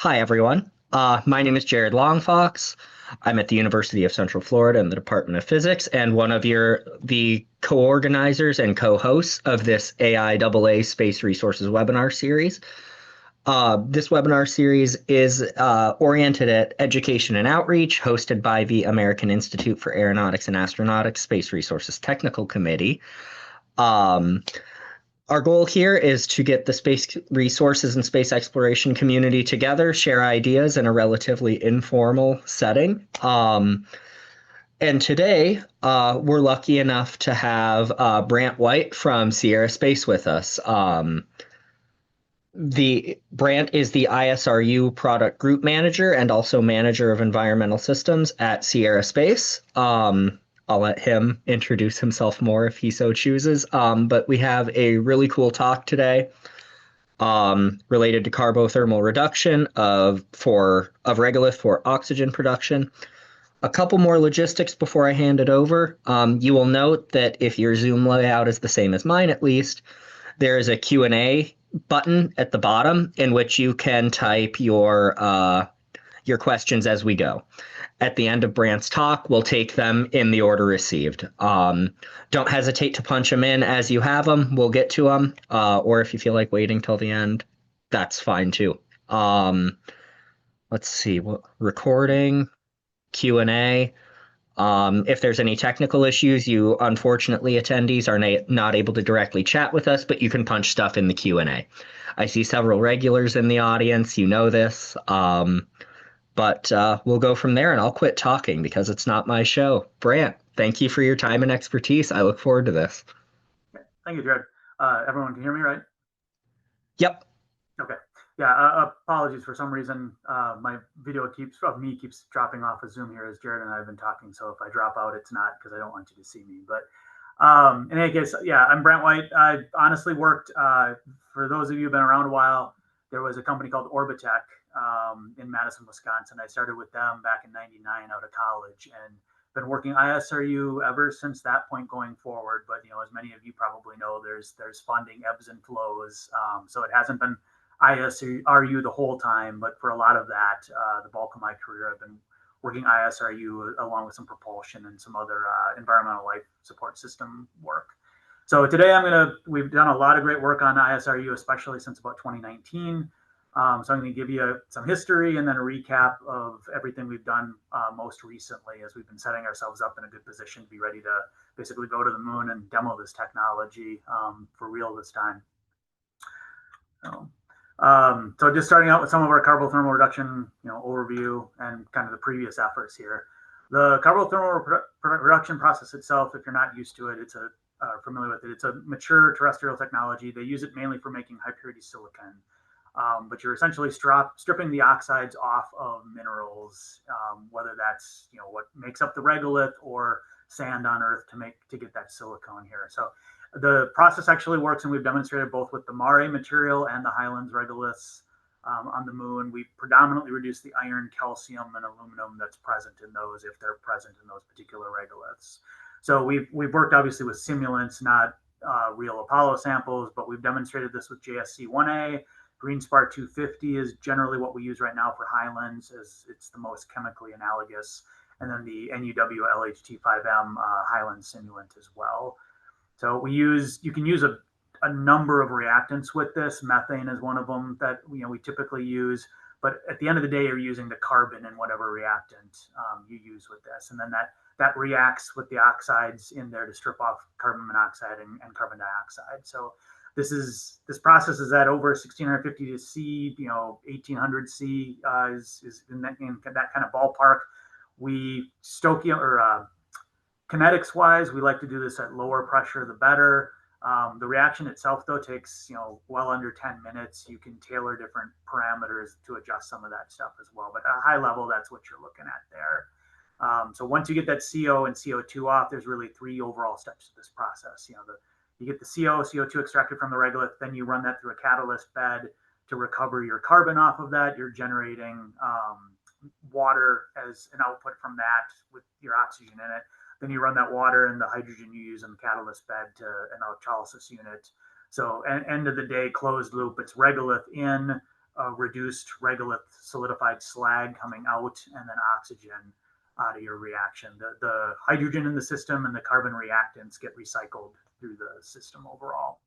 Hi, everyone. My name is Jared Longfox. I'm at the University of Central Florida in the Department of Physics, and one of the co-organizers and co-hosts of this AIAA Space Resources webinar series. This webinar series is oriented at education and outreach, hosted by the American Institute for Aeronautics and Astronautics Space Resources Technical Committee. Um, our goal here is to get the space resources and space exploration community together, share ideas in a relatively informal setting. And today, we're lucky enough to have Brant White from Sierra Space with us. The Brant is the ISRU product group manager and also manager of environmental systems at Sierra Space. I'll let him introduce himself more if he so chooses. But we have a really cool talk today related to carbothermal reduction of regolith for oxygen production. A couple more logistics before I hand it over. You will note that if your Zoom layout is the same as mine, at least, there is a Q&A button at the bottom in which you can type your questions as we go. At the end of Brant's talk, we'll take them in the order received. Don't hesitate to punch them in as you have them. We'll get to them. Or if you feel like waiting till the end, that's fine too. Let's see, recording, Q&A. If there's any technical issues, you unfortunately attendees are not able to directly chat with us, but you can punch stuff in the Q&A. I see several regulars in the audience. You know this. But we'll go from there, and I'll quit talking because it's not my show. Brant, thank you for your time and expertise. I look forward to this. Thank you, Jared. Everyone can hear me, right? Yep. Okay. Yeah, apologies for some reason. My video keeps dropping off of Zoom here as Jared and I have been talking. So if I drop out, it's not because I don't want you to see me. But in any case, yeah, I'm Brant White. I honestly worked, for those of you who've been around a while, there was a company called Orbitech in Madison, Wisconsin. I started with them back in '99 out of college and been working ISRU ever since that point going forward. But, as many of you probably know, there's funding ebbs and flows. So it hasn't been ISRU the whole time, but for a lot of that, the bulk of my career, I've been working ISRU along with some propulsion and some other environmental life support system work. So today we've done a lot of great work on ISRU, especially since about 2019. So I'm going to give you some history and then a recap of everything we've done most recently as we've been setting ourselves up in a good position to be ready to basically go to the moon and demo this technology for real this time. So just starting out with some of our carbothermal reduction, overview and kind of the previous efforts here. The carbothermal reduction process itself, if you're not used to it, familiar with it, it's a mature terrestrial technology. They use it mainly for making high purity silicon. But you're essentially stripping the oxides off of minerals, whether that's what makes up the regolith or sand on Earth to get that silicone here. So the process actually works, and we've demonstrated both with the Mare material and the Highlands regoliths on the moon. We predominantly reduce the iron, calcium, and aluminum that's present in those, if they're present in those particular regoliths. So we've worked obviously with simulants, not real Apollo samples, but we've demonstrated this with JSC-1A. GreenSpar 250 is generally what we use right now for Highlands, as it's the most chemically analogous, and then the NUW LHT5M Highlands simulant as well. So you can use a number of reactants with this. Methane is one of them that we typically use, but at the end of the day, you're using the carbon in whatever reactant you use with this, and then that reacts with the oxides in there to strip off carbon monoxide and carbon dioxide. So this process is at over 1650 C, 1800 C is in that kind of ballpark. We kinetics wise, we like to do this at lower pressure, the better. The reaction itself, though, takes well under 10 minutes. You can tailor different parameters to adjust some of that stuff as well. But at a high level, that's what you're looking at there. So once you get that CO and CO2 off, there's really three overall steps to this process. You get the CO2 extracted from the regolith, then you run that through a catalyst bed to recover your carbon off of that. You're generating water as an output from that with your oxygen in it. Then you run that water and the hydrogen you use in the catalyst bed to an electrolysis unit. So end of the day, closed loop, it's regolith in, reduced regolith solidified slag coming out, and then oxygen out of your reaction. The hydrogen in the system and the carbon reactants get recycled through the system overall.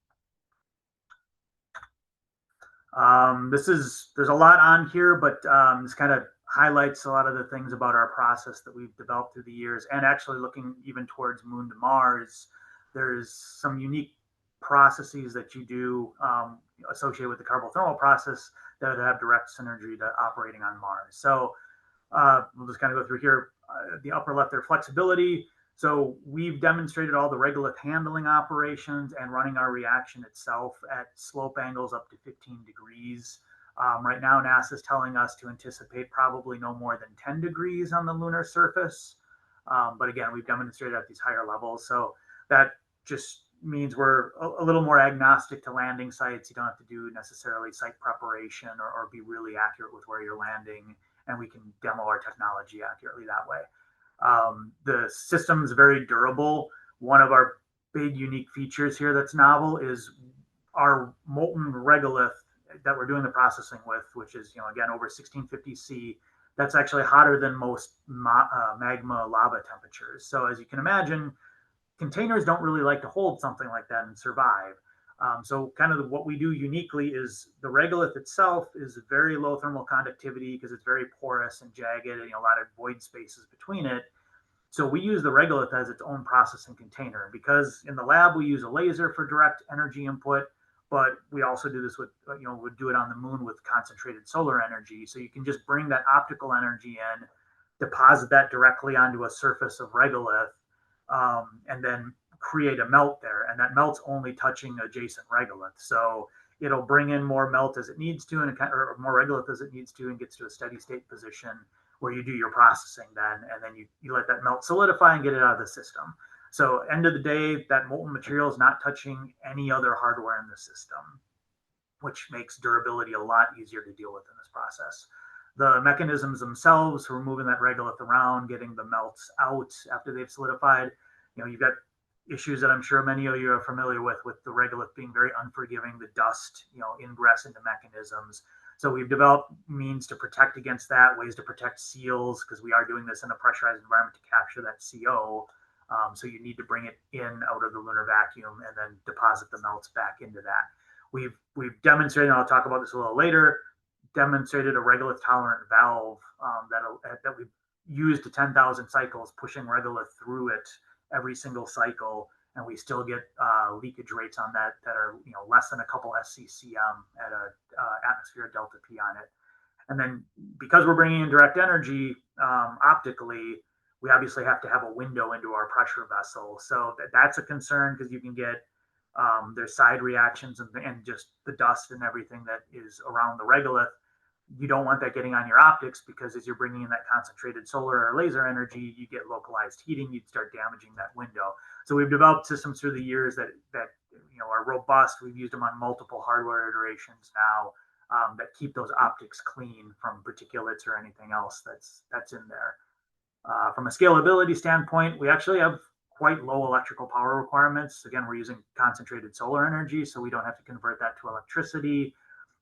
There's a lot on here, but this kind of highlights a lot of the things about our process that we've developed through the years, and actually looking even towards Moon to Mars. There's some unique processes that you do associated with the carbothermal process that have direct synergy to operating on Mars. So we'll just kind of go through here. The upper left there, flexibility. So we've demonstrated all the regolith handling operations and running our reaction itself at slope angles up to 15 degrees. Right now, NASA is telling us to anticipate probably no more than 10 degrees on the lunar surface. But again, we've demonstrated at these higher levels. So that just means we're a little more agnostic to landing sites. You don't have to do necessarily site preparation or be really accurate with where you're landing, and we can demo our technology accurately that way. The system's very durable. One of our big unique features here that's novel is our molten regolith that we're doing the processing with, which is, again, over 1650 C. That's actually hotter than most magma lava temperatures. So as you can imagine, containers don't really like to hold something like that and survive. So kind of what we do uniquely is the regolith itself is very low thermal conductivity because it's very porous and jagged and a lot of void spaces between it. So we use the regolith as its own processing container, because in the lab we use a laser for direct energy input, but we also do this with, we do it on the moon with concentrated solar energy. So you can just bring that optical energy in, deposit that directly onto a surface of regolith, and then create a melt there, and that melt's only touching adjacent regolith. So it'll bring in more melt as it needs to, or more regolith as it needs to, and gets to a steady state position where you do your processing then, and then you let that melt solidify and get it out of the system. So end of the day, that molten material is not touching any other hardware in the system, which makes durability a lot easier to deal with in this process. The mechanisms themselves for moving that regolith around, getting the melts out after they've solidified, you've got issues that I'm sure many of you are familiar with the regolith being very unforgiving, the dust, ingress into mechanisms. So we've developed means to protect against that, ways to protect seals, because we are doing this in a pressurized environment to capture that CO. So you need to bring it in out of the lunar vacuum and then deposit the melts back into that. We've demonstrated, and I'll talk about this a little later, demonstrated a regolith tolerant valve that we've used to 10,000 cycles, pushing regolith through it every single cycle, and we still get leakage rates on that are less than a couple SCCM at a atmosphere delta P on it. And then because we're bringing in direct energy optically, we obviously have to have a window into our pressure vessel. So that's a concern, because you can get there's side reactions and just the dust and everything that is around the regolith. You don't want that getting on your optics, because as you're bringing in that concentrated solar or laser energy, you get localized heating. You'd start damaging that window. So we've developed systems through the years that are robust. We've used them on multiple hardware iterations now that keep those optics clean from particulates or anything else that's in there. From a scalability standpoint, we actually have quite low electrical power requirements. Again, we're using concentrated solar energy, so we don't have to convert that to electricity.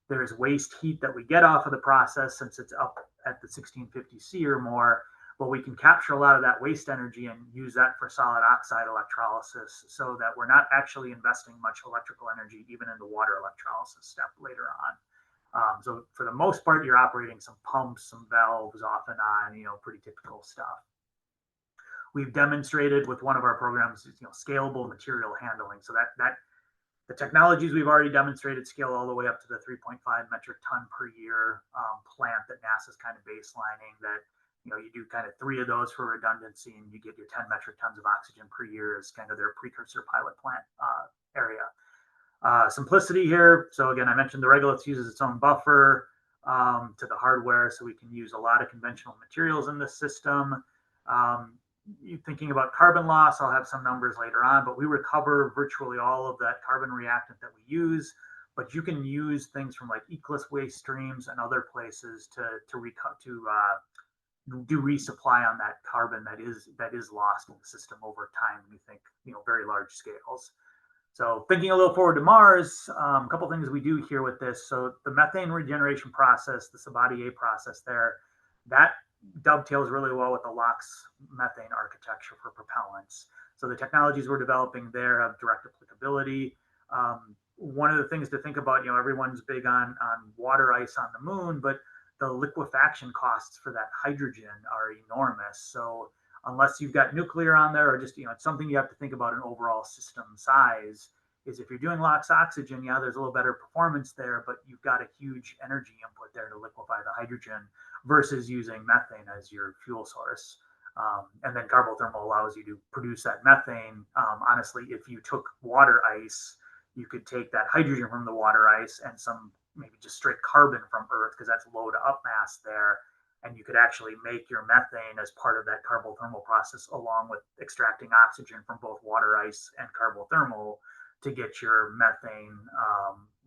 There's waste heat that we get off of the process since it's up at the 1650 C or more, but we can capture a lot of that waste energy and use that for solid oxide electrolysis, so that we're not actually investing much electrical energy even in the water electrolysis step later on. So for the most part, you're operating some pumps, some valves off and on, pretty typical stuff. We've demonstrated with one of our programs, scalable material handling. So that the technologies we've already demonstrated scale all the way up to the 3.5 metric ton per year plant that NASA's kind of baselining. That you do kind of 3 of those for redundancy, and you get your 10 metric tons of oxygen per year as kind of their precursor pilot plant area. Simplicity here. So again, I mentioned the regolith uses its own buffer to the hardware, so we can use a lot of conventional materials in this system. You're thinking about carbon loss, I'll have some numbers later on, but we recover virtually all of that carbon reactant that we use. But you can use things from like ECLS waste streams and other places to do resupply on that carbon that is lost in the system over time. We think very large scales. So thinking a little forward to Mars, a couple things we do here with this. So the methane regeneration process, the sub-AIAA process there, that dovetails really well with the LOX methane architecture for propellants. So the technologies we're developing there have direct applicability. One of the things to think about, everyone's big on water ice on the moon, but the liquefaction costs for that hydrogen are enormous. So unless you've got nuclear on there, or just, it's something you have to think about an overall system size, is if you're doing LOX oxygen, yeah, there's a little better performance there, but you've got a huge energy input there to liquefy the hydrogen versus using methane as your fuel source. And then carbothermal allows you to produce that methane. Honestly, if you took water ice, you could take that hydrogen from the water ice and some maybe just straight carbon from Earth, because that's low to up mass there, and you could actually make your methane as part of that carbothermal process, along with extracting oxygen from both water ice and carbothermal to get your methane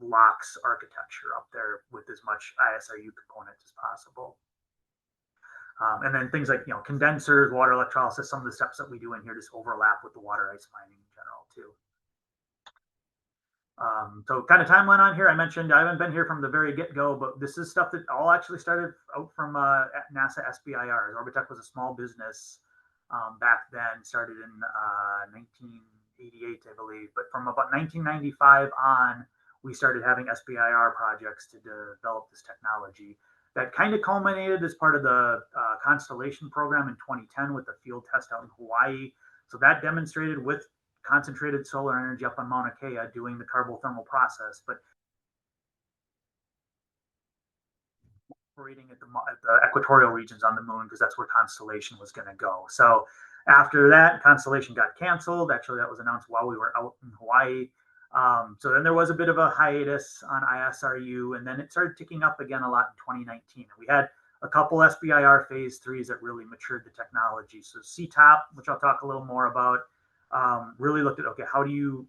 LOX architecture up there with as much ISRU component as possible. And then things like, condensers, water electrolysis, some of the steps that we do in here just overlap with the water ice mining in general too. So kind of timeline on here, I mentioned I haven't been here from the very get-go, but this is stuff that all actually started out from NASA SBIR. Orbitech was a small business back then, started in 1988, I believe. But from about 1995 on, we started having SBIR projects to develop this technology. That kind of culminated as part of the Constellation program in 2010 with the field test out in Hawaii. So that demonstrated with concentrated solar energy up on Mauna Kea doing the carbothermal process, but operating at the equatorial regions on the moon, because that's where Constellation was going to go. So after that, Constellation got canceled. Actually, that was announced while we were out in Hawaii. So then there was a bit of a hiatus on ISRU, and then it started ticking up again a lot in 2019. We had a couple SBIR phase 3s that really matured the technology. So CTOP, which I'll talk a little more about, really looked at, okay, how do you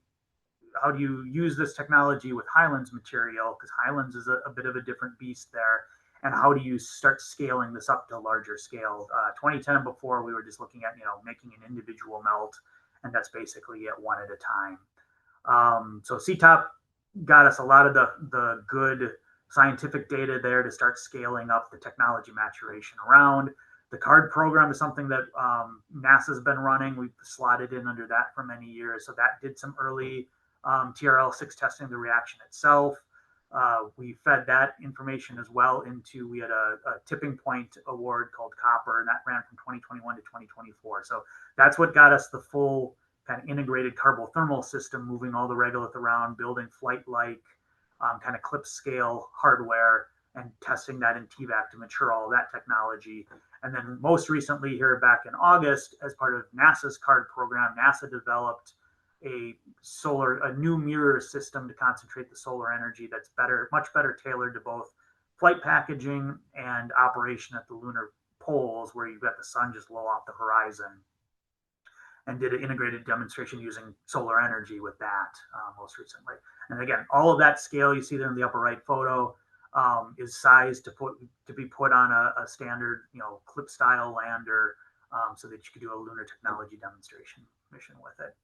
use this technology with Highlands material, because Highlands is a bit of a different beast there, and how do you start scaling this up to larger scale? 2010 and before, we were just looking at making an individual melt, and that's basically it, one at a time. So CTOP got us a lot of the good scientific data there to start scaling up the technology maturation around. The CARD program is something that NASA's been running. We've slotted in under that for many years. So that did some early TRL-6 testing of the reaction itself. We fed that information as well into, we had a tipping point award called Copper, and that ran from 2021 to 2024. So that's what got us the full kind of integrated carbothermal system, moving all the regolith around, building flight-like kind of clip scale hardware, and testing that in TVAC to mature all of that technology. And then most recently here back in August, as part of NASA's CARD program, NASA developed a new mirror system to concentrate the solar energy that's much better tailored to both flight packaging and operation at the lunar poles, where you've got the sun just low off the horizon, and did an integrated demonstration using solar energy with that most recently. And again, all of that scale you see there in the upper right photo is sized to be put on a standard, clip style lander, so that you could do a lunar technology demonstration mission with it.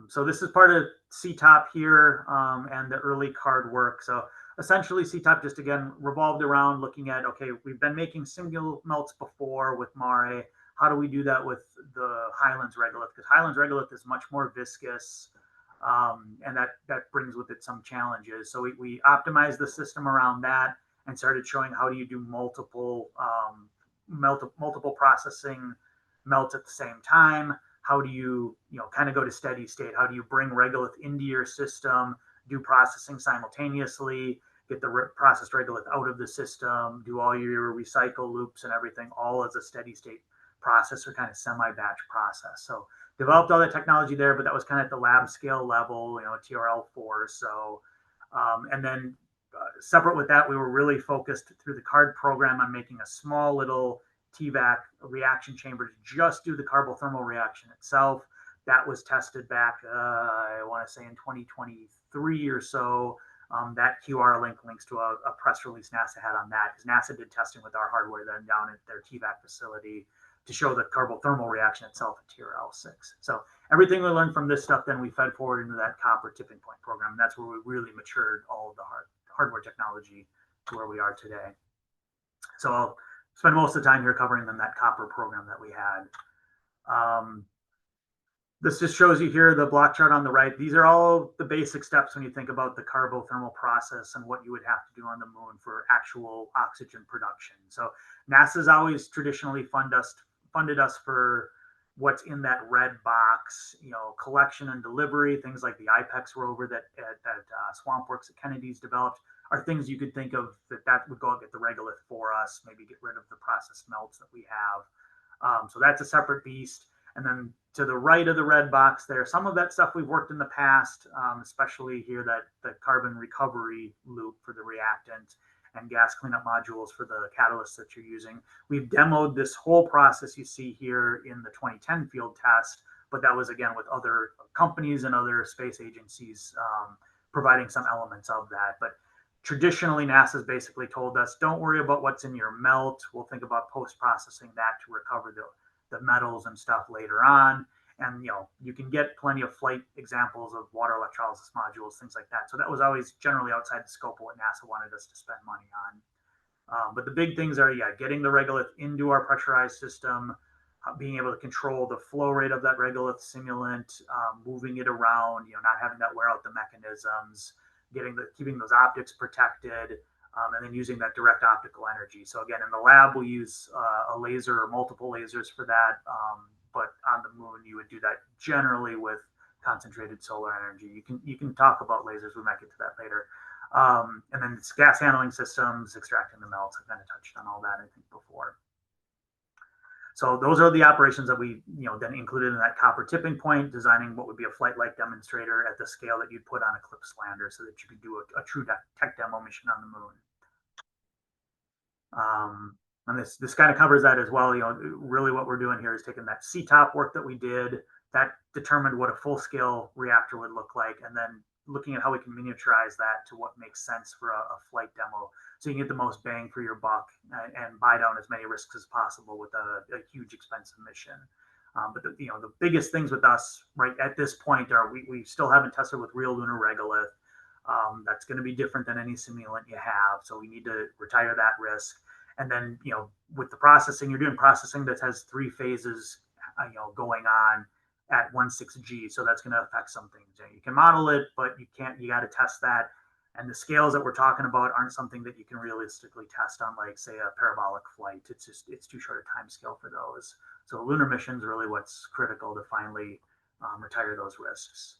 So this is part of CTOP here and the early CARD work. So essentially CTOP just again revolved around looking at, okay, we've been making single melts before with Mare. How do we do that with the Highlands regolith? Because Highlands regolith is much more viscous, and that brings with it some challenges. So we optimized the system around that and started showing how do you do multiple processing melts at the same time. How do you, kind of go to steady state? How do you bring regolith into your system, do processing simultaneously, get the processed regolith out of the system, do all your recycle loops and everything, all as a steady state process, or kind of semi-batch process. So developed all that technology there, but that was kind of at the lab scale level, TRL4. So, and then separate with that, we were really focused through the CARD program on making a small little TVAC reaction chamber to just do the carbothermal reaction itself. That was tested back, I want to say in 2023 or so. That QR link links to a press release NASA had on that, because NASA did testing with our hardware then down at their TVAC facility. to show the carbothermal reaction itself at TRL6. So everything we learned from this stuff, then we fed forward into that copper tipping point program. And that's where we really matured all of the hardware technology to where we are today. So I'll spend most of the time here covering then that copper program that we had. This just shows you here the block chart on the right. These are all the basic steps when you think about the carbothermal process and what you would have to do on the moon for actual oxygen production. So NASA's always traditionally funded us for what's in that red box, collection and delivery. Things like the IPEX rover that SwampWorks at Kennedy's developed are things you could think of that would go and get the regolith for us, maybe get rid of the processed melts that we have. So that's a separate beast. And then to the right of the red box there, some of that stuff we've worked in the past, especially here that the carbon recovery loop for the reactant and gas cleanup modules for the catalysts that you're using. We've demoed this whole process you see here in the 2010 field test, but that was again with other companies and other space agencies providing some elements of that. But traditionally, NASA's basically told us, don't worry about what's in your melt. We'll think about post-processing that to recover the metals and stuff later on. And you can get plenty of flight examples of water electrolysis modules, things like that. So that was always generally outside the scope of what NASA wanted us to spend money on. But the big things are, getting the regolith into our pressurized system, being able to control the flow rate of that regolith simulant, moving it around, not having that wear out the mechanisms, keeping those optics protected, and then using that direct optical energy. So again, in the lab, we use a laser or multiple lasers for that. But on the moon, you would do that generally with concentrated solar energy. You can talk about lasers. We might get to that later. And then it's gas handling systems, extracting the melts. I've kind of touched on all that, I think, before. So those are the operations that we, then included in that copper tipping point, designing what would be a flight-like demonstrator at the scale that you'd put on Eclipse lander so that you could do a true tech demo mission on the moon. And this kind of covers that as well. Really what we're doing here is taking that CTOP work that we did that determined what a full-scale reactor would look like, and then looking at how we can miniaturize that to what makes sense for a flight demo, so you can get the most bang for your buck and buy down as many risks as possible with a huge expensive mission. But the biggest things with us right at this point are we still haven't tested with real lunar regolith. That's going to be different than any simulant you have, so we need to retire that risk. And then with the processing, you're doing processing that has 3 phases going on at 1.6G, so that's going to affect some things. You can model it, but you got to test that. And the scales that we're talking about aren't something that you can realistically test on, like, say, a parabolic flight. It's too short a time scale for those. So lunar missions really what's critical to finally retire those risks.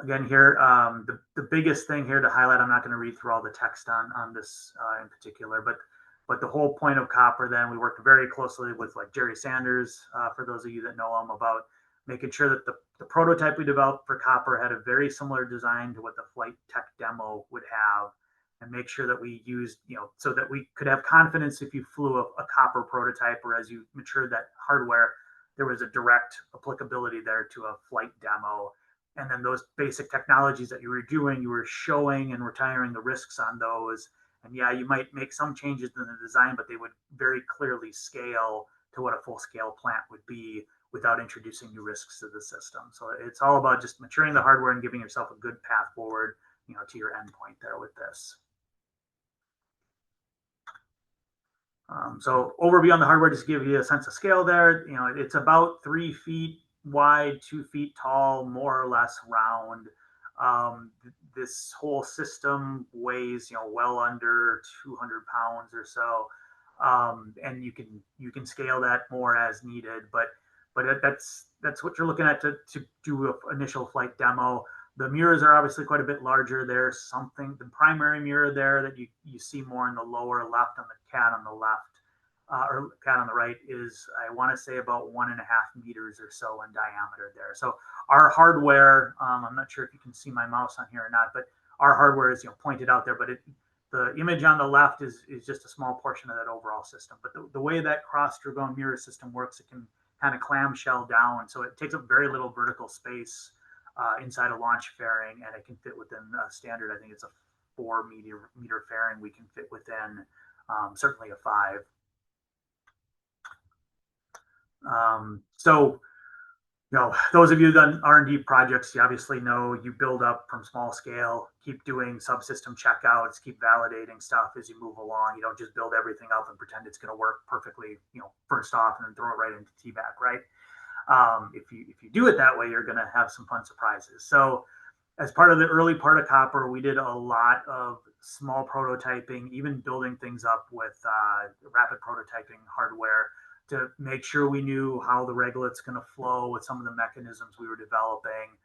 Again, here, the biggest thing here to highlight, I'm not going to read through all the text on this in particular, but the whole point of copper, then we worked very closely with like Jerry Sanders, for those of you that know him, about making sure that the prototype we developed for copper had a very similar design to what the flight tech demo would have, and make sure that we used, so that we could have confidence if you flew a copper prototype, or as you matured that hardware, there was a direct applicability there to a flight demo. And then those basic technologies that you were doing, you were showing and retiring the risks on those. And you might make some changes in the design, but they would very clearly scale to what a full-scale plant would be without introducing new risks to the system. So it's all about just maturing the hardware and giving yourself a good path forward, to your endpoint there with this. So overview on the hardware, just to give you a sense of scale there. It's about 3 feet wide, 2 feet tall, more or less round. This whole system weighs, well under 200 pounds or so, and you can scale that more as needed. But that's what you're looking at to do an initial flight demo. The mirrors are obviously quite a bit larger. There's the primary mirror there that you see more in the lower left on the cat on the left. Or cat on the right is, I want to say, about 1.5 meters or so in diameter there. So our hardware, I'm not sure if you can see my mouse on here or not, but our hardware is pointed out there. But the image on the left is just a small portion of that overall system. But the way that cross-Dragone mirror system works, it can kind of clamshell down, so it takes up very little vertical space inside a launch fairing, and it can fit within a standard. I think it's a 4 meter fairing we can fit within, certainly a 5. So those of you done R&D projects, you obviously know you build up from small scale, keep doing subsystem checkouts, keep validating stuff as you move along. You don't just build everything up and pretend it's going to work perfectly, first off, and then throw it right into TVAC, right? If you do it that way, you're going to have some fun surprises. So as part of the early part of Copper, we did a lot of small prototyping, even building things up with rapid prototyping hardware to make sure we knew how the regolith's going to flow with some of the mechanisms we were developing,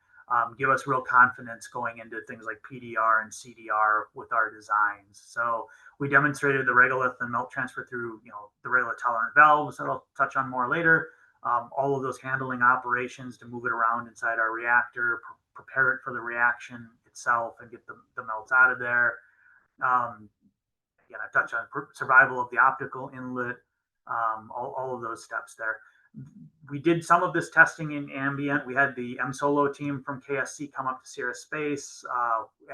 give us real confidence going into things like PDR and CDR with our designs. So we demonstrated the regolith and melt transfer through, the regolith tolerant valves that I'll touch on more later. All of those handling operations to move it around inside our reactor, prepare it for the reaction itself, and get the melts out of there. Again, I touched on survival of the optical inlet, all of those steps there. We did some of this testing in ambient. We had the M-Solo team from KSC come up to Sierra Space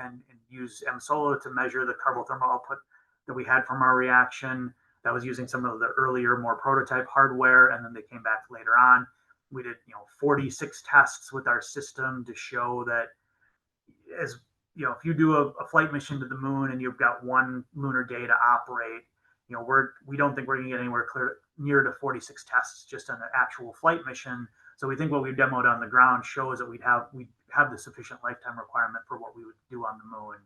and use M-Solo to measure the carbothermal output that we had from our reaction. That was using some of the earlier, more prototype hardware, and then they came back later on. We did, 46 tests with our system to show that as if you do a flight mission to the moon and you've got one lunar day to operate, we don't think we're going to get anywhere near to 46 tests just on an actual flight mission. So we think what we've demoed on the ground shows that we have the sufficient lifetime requirement for what we would do on the moon.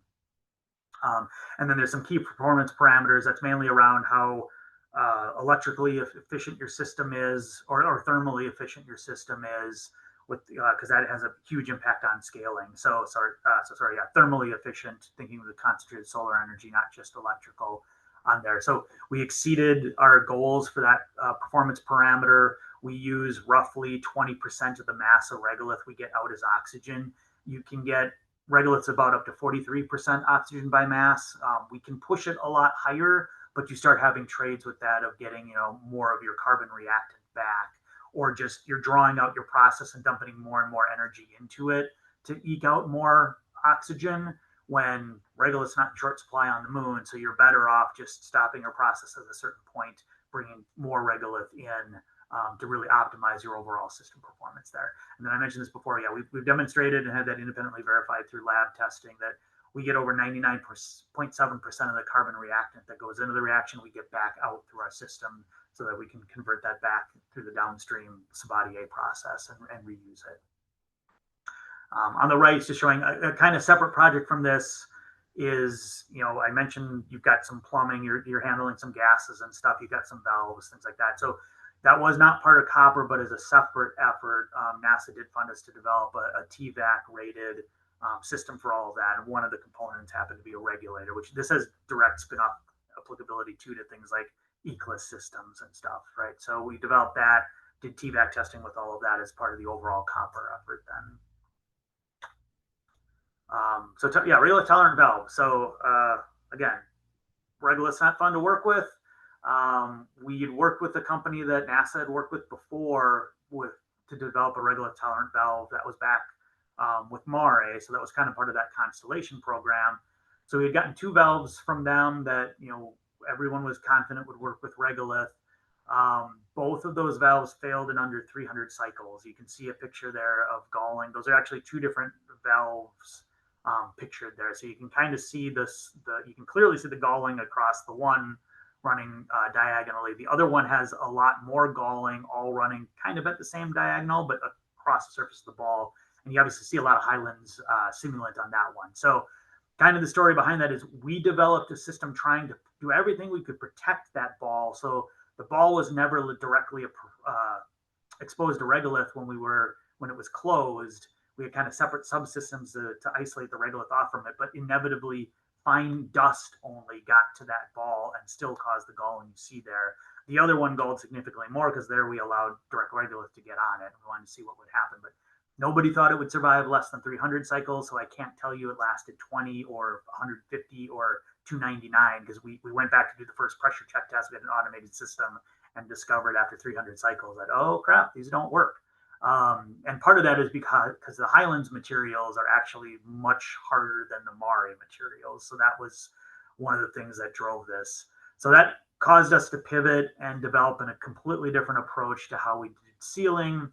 And then there's some key performance parameters that's mainly around how electrically efficient your system is, or thermally efficient your system is, because that has a huge impact on scaling. Thermally efficient, thinking of the concentrated solar energy, not just electrical on there. So we exceeded our goals for that performance parameter. We use roughly 20% of the mass of regolith we get out as oxygen. You can get regoliths about up to 43% oxygen by mass. We can push it a lot higher, but you start having trades with that of getting, more of your carbon reactant back, or just you're drawing out your process and dumping more and more energy into it to eke out more oxygen when regolith's not in short supply on the moon. So you're better off just stopping your process at a certain point, bringing more regolith in to really optimize your overall system performance there. And then I mentioned this before. Yeah, we've demonstrated and had that independently verified through lab testing that we get over 99.7% of the carbon reactant that goes into the reaction, we get back out through our system so that we can convert that back through the downstream sub-AIAA process and reuse it. On the right, it's just showing a kind of separate project from this is, I mentioned you've got some plumbing, you're handling some gases and stuff, you've got some valves, things like that. So that was not part of Copper, but as a separate effort, NASA did fund us to develop a TVAC rated system for all of that. And one of the components happened to be a regulator, which this has direct spin-off applicability to things like ECLS systems and stuff, right? So we developed that, did TVAC testing with all of that as part of the overall Copper effort then. Regolith tolerant valve. So again, regolith's not fun to work with. We had worked with a company that NASA had worked with before to develop a regolith tolerant valve that was back with MARE. So that was kind of part of that constellation program. So we had gotten 2 valves from them that, everyone was confident would work with regolith. Both of those valves failed in under 300 cycles. You can see a picture there of galling. Those are actually 2 different valves pictured there. So you can kind of see you can clearly see the galling across the one running diagonally. The other one has a lot more galling, all running kind of at the same diagonal, but across the surface of the ball. And you obviously see a lot of Highlands simulant on that one. So kind of the story behind that is we developed a system trying to do everything we could protect that ball. So the ball was never directly exposed to regolith when it was closed. We had kind of separate subsystems to isolate the regolith off from it, but inevitably fine dust only got to that ball and still caused the galling you see there. The other one galled significantly more because there we allowed direct regolith to get on it. We wanted to see what would happen, but nobody thought it would survive less than 300 cycles. So I can't tell you it lasted 20 or 150 or 299 because we went back to do the first pressure check test. We had an automated system and discovered after 300 cycles that, oh crap, these don't work. And part of that is because the Highlands materials are actually much harder than the MARE materials. So that was one of the things that drove this. So that caused us to pivot and develop in a completely different approach to how we did sealing.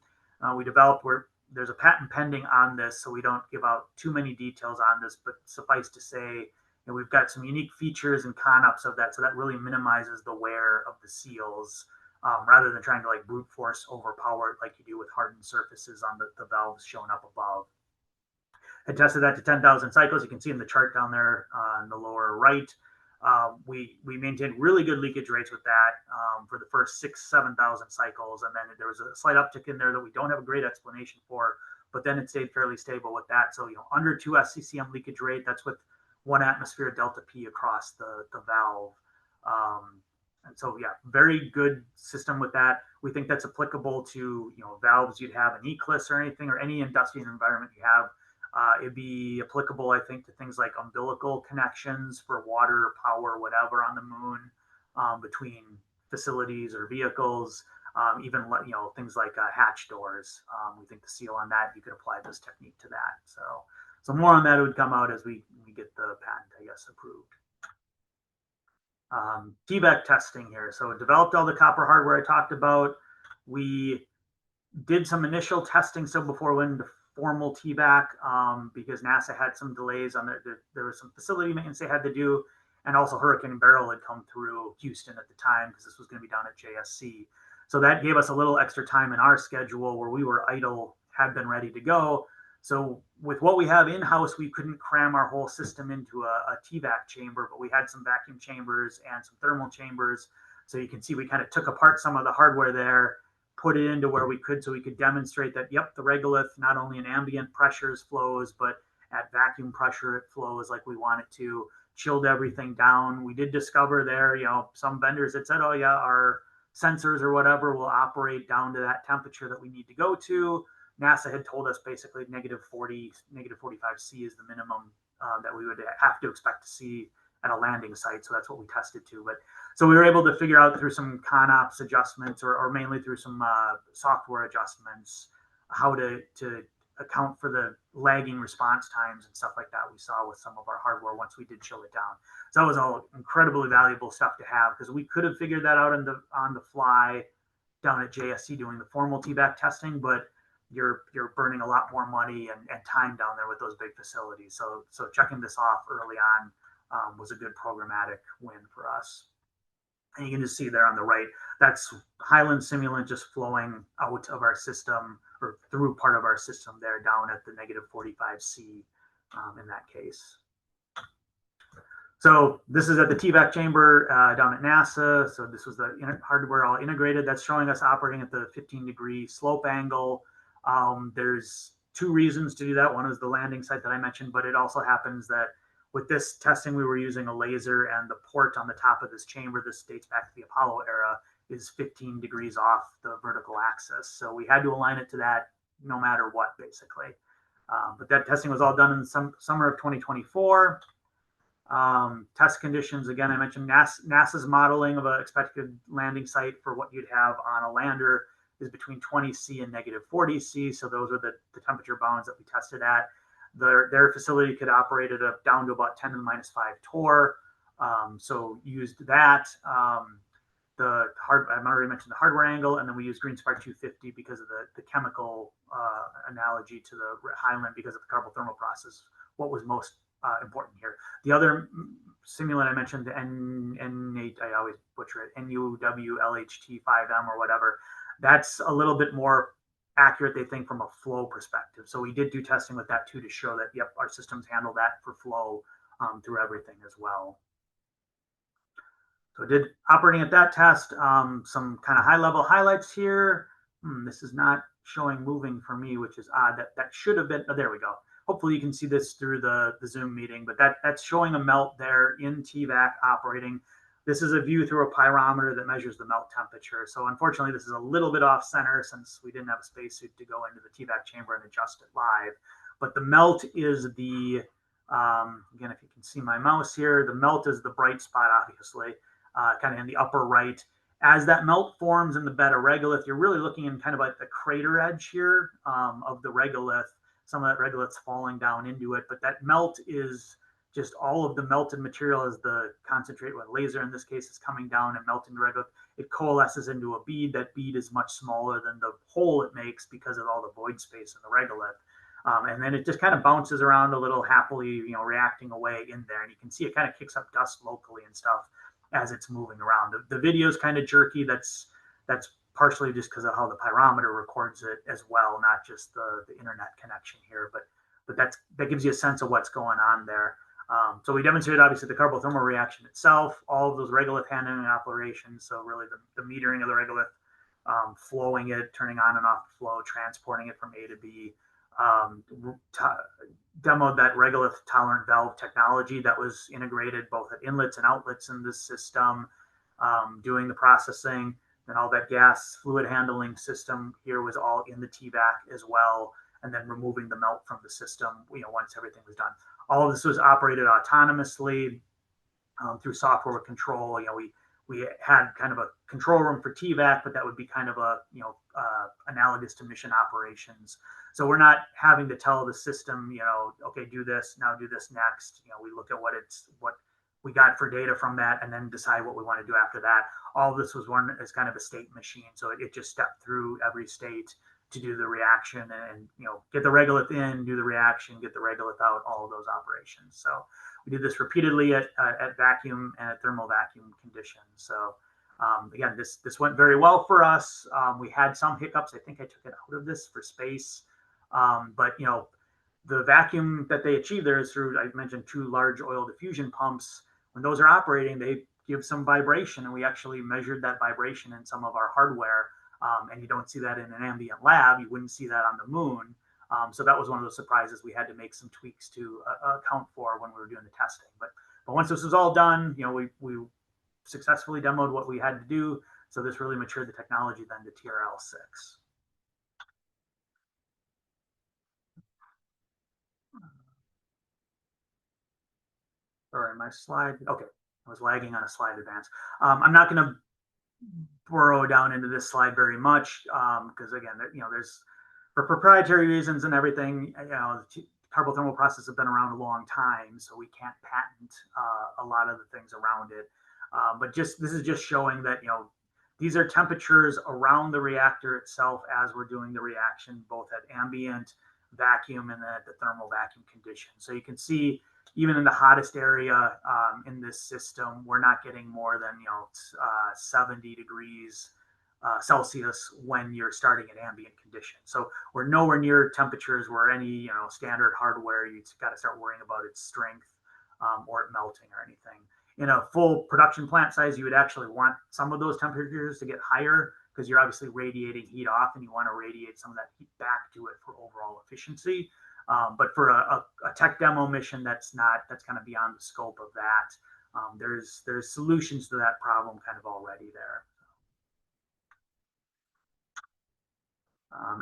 We developed where there's a patent pending on this, so we don't give out too many details on this, but suffice to say, we've got some unique features and con-ups of that, so that really minimizes the wear of the seals, rather than trying to like brute force overpower it like you do with hardened surfaces on the valves shown up above. I tested that to 10,000 cycles. You can see in the chart down there in the lower right. We maintained really good leakage rates with that for the first 7,000 cycles, and then there was a slight uptick in there that we don't have a great explanation for, but then it stayed fairly stable with that. So under 2 SCCM leakage rate, that's with 1 atmosphere delta P across the valve. And so yeah, very good system with that. We think that's applicable to valves you'd have in Eclipse or anything, or any industrial environment you have. It'd be applicable, I think, to things like umbilical connections for water, power, whatever on the moon, between facilities or vehicles, even things like hatch doors. We think the seal on that, you could apply this technique to that. So more on that would come out as we get the patent, I guess, approved. TVAC testing here. So it developed all the copper hardware I talked about. We did some initial testing so before we went into formal TVAC, because NASA had some delays on there was some facility maintenance they had to do, and also Hurricane Beryl had come through Houston at the time because this was going to be down at JSC. So that gave us a little extra time in our schedule where we were idle, had been ready to go. So with what we have in-house, we couldn't cram our whole system into a TVAC chamber, but we had some vacuum chambers and some thermal chambers. So you can see we kind of took apart some of the hardware there, put it into where we could, so we could demonstrate that, yep, the regolith, not only in ambient pressures flows, but at vacuum pressure, it flows like we want it to, chilled everything down. We did discover there, some vendors that said, oh yeah, our sensors or whatever will operate down to that temperature that we need to go to. NASA had told us basically -40, -45C is the minimum that we would have to expect to see at a landing site. So that's what we tested to. But so we were able to figure out through some ConOps adjustments, or mainly through some software adjustments, how to account for the lagging response times and stuff like that we saw with some of our hardware once we did chill it down. So that was all incredibly valuable stuff to have, because we could have figured that out on the fly down at JSC doing the formal TVAC testing, but you're burning a lot more money and time down there with those big facilities. So checking this off early on was a good programmatic win for us. And you can just see there on the right, that's Highland simulant just flowing out of our system, or through part of our system there down at the -45C in that case. So this is at the TVAC chamber down at NASA. So this was the hardware all integrated. That's showing us operating at the 15-degree slope angle. There's 2 reasons to do that. One is the landing site that I mentioned, but it also happens that with this testing, we were using a laser, and the port on the top of this chamber, this dates back to the Apollo era, is 15 degrees off the vertical axis. So we had to align it to that no matter what, basically. But that testing was all done in the summer of 2024. Test conditions, again, I mentioned NASA's modeling of an expected landing site for what you'd have on a lander is between 20C and -40C. So those are the temperature bounds that we tested at. Their facility could operate at down to about 10 to the -5 torr. So used that. I've already mentioned the hardware angle, and then we used GreenSpark 250 because of the chemical analogy to the Highland, because of the carbothermal process, what was most important here. The other simulant I mentioned, the N8, I always butcher it, NUWLHT5M or whatever, that's a little bit more accurate, they think, from a flow perspective. So we did do testing with that too, to show that, yep, our systems handle that for flow through everything as well. So I did operating at that test, some kind of high level highlights here. This is not showing moving for me, which is odd. That should have been, oh, there we go. Hopefully you can see this through the Zoom meeting, but that's showing a melt there in TVAC operating. This is a view through a pyrometer that measures the melt temperature. So unfortunately, this is a little bit off center since we didn't have a spacesuit to go into the TVAC chamber and adjust it live. But the melt is the, again, if you can see my mouse here, the melt is the bright spot, obviously, kind of in the upper right. As that melt forms in the bed of regolith, you're really looking in kind of like the crater edge here of the regolith. Some of that regolith's falling down into it, but that melt is just all of the melted material as the concentrate with laser in this case is coming down and melting the regolith. It coalesces into a bead. That bead is much smaller than the hole it makes because of all the void space in the regolith. And then it just kind of bounces around a little happily, reacting away in there. And you can see it kind of kicks up dust locally and stuff as it's moving around. The video is kind of jerky. That's partially just because of how the pyrometer records it as well, not just the internet connection here. But that gives you a sense of what's going on there. So we demonstrated obviously the carbothermal reaction itself, all of those regolith handling operations. So really the metering of the regolith, flowing it, turning on and off the flow, transporting it from A to B. Demoed that regolith tolerant valve technology that was integrated both at inlets and outlets in this system, doing the processing. And all that gas fluid handling system here was all in the TVAC as well, and then removing the melt from the system, once everything was done. All of this was operated autonomously through software control. We had kind of a control room for TVAC, but that would be kind of a analogous to mission operations. So we're not having to tell the system, okay, do this now, do this next. We look at what we got for data from that, and then decide what we want to do after that. All of this was run as kind of a state machine, so it just stepped through every state to do the reaction and get the regolith in, do the reaction, get the regolith out, all of those operations. So we did this repeatedly at vacuum and at thermal vacuum conditions. So again, this went very well for us. We had some hiccups. I think I took it out of this for space, but the vacuum that they achieve there is through, I mentioned, 2 large oil diffusion pumps. When those are operating, they give some vibration, and we actually measured that vibration in some of our hardware. And you don't see that in an ambient lab. You wouldn't see that on the moon. So that was one of those surprises we had to make some tweaks to account for when we were doing the testing. But once this was all done, we successfully demoed what we had to do. So this really matured the technology then to TRL6. Sorry, my slide. Okay, I was lagging on a slide advance. I'm not going to burrow down into this slide very much because again, there's for proprietary reasons and everything. Carbothermal processes have been around a long time, so we can't patent a lot of the things around it. But this is just showing that these are temperatures around the reactor itself as we're doing the reaction, both at ambient, vacuum, and then at the thermal vacuum condition. So you can see even in the hottest area in this system, we're not getting more than 70 degrees Celsius when you're starting at ambient conditions. So we're nowhere near temperatures where any standard hardware you've got to start worrying about its strength or it melting or anything. In a full production plant size, you would actually want some of those temperatures to get higher because you're obviously radiating heat off, and you want to radiate some of that heat back to it for overall efficiency. But for a tech demo mission, that's kind of beyond the scope of that. There's solutions to that problem kind of already there.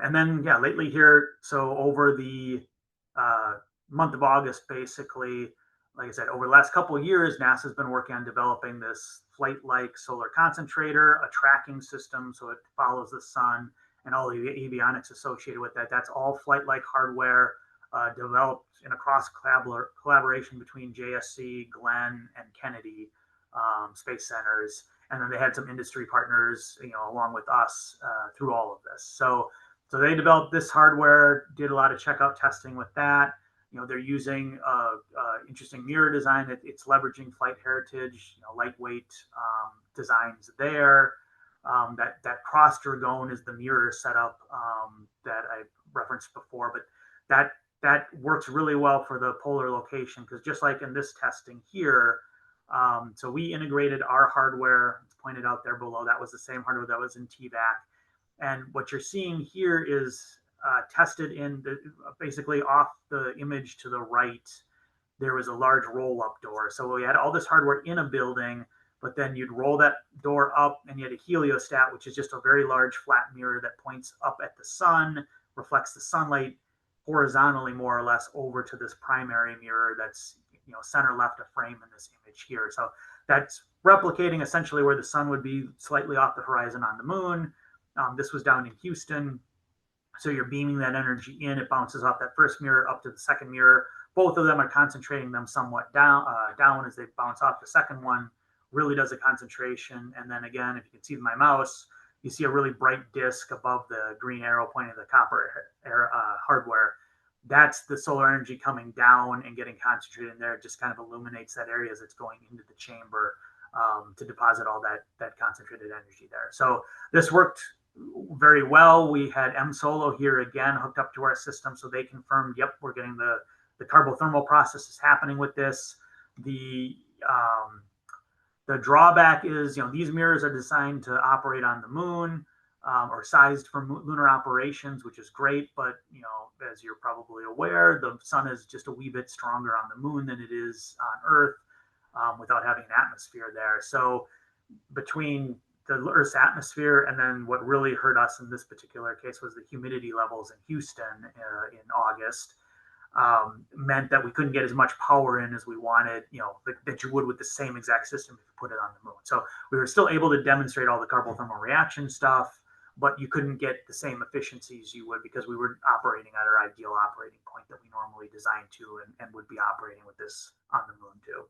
And then, lately here, so over the month of August, basically, like I said, over the last couple of years, NASA's been working on developing this flight-like solar concentrator, a tracking system, so it follows the sun, and all the avionics associated with that. That's all flight-like hardware developed in a cross collaboration between JSC, Glenn, and Kennedy space centers. And then they had some industry partners, along with us through all of this. So they developed this hardware, did a lot of checkout testing with that. They're using interesting mirror design. It's leveraging flight heritage, lightweight designs there. That cross dragone is the mirror setup that I referenced before, but that works really well for the polar location because just like in this testing here, so we integrated our hardware. It's pointed out there below. That was the same hardware that was in TVAC. And what you're seeing here is tested in basically off the image to the right, there was a large roll-up door. So we had all this hardware in a building, but then you'd roll that door up and you had a heliostat, which is just a very large flat mirror that points up at the sun, reflects the sunlight horizontally more or less over to this primary mirror that's center left of frame in this image here. So that's replicating essentially where the sun would be slightly off the horizon on the moon. This was down in Houston. So you're beaming that energy in, it bounces off that first mirror up to the second mirror, both of them are concentrating them somewhat down as they bounce off. The second one really does a concentration. And then again, if you can see my mouse, you see a really bright disc above the green arrow pointing to the copper hardware. That's the solar energy coming down and getting concentrated in there. It just kind of illuminates that area as it's going into the chamber to deposit all that concentrated energy there. So this worked very well. We had M-Solo here again hooked up to our system, so they confirmed, yep, we're getting the carbothermal process is happening with this. The drawback is, these mirrors are designed to operate on the moon or sized for lunar operations, which is great. But, as you're probably aware, the sun is just a wee bit stronger on the moon than it is on Earth without having an atmosphere there. So between the Earth's atmosphere and then what really hurt us in this particular case was the humidity levels in Houston in August. Meant that we couldn't get as much power in as we wanted, that you would with the same exact system if you put it on the moon. So we were still able to demonstrate all the carbothermal reaction stuff, but you couldn't get the same efficiencies you would because we were operating at our ideal operating point that we normally designed to and would be operating with this on the moon too.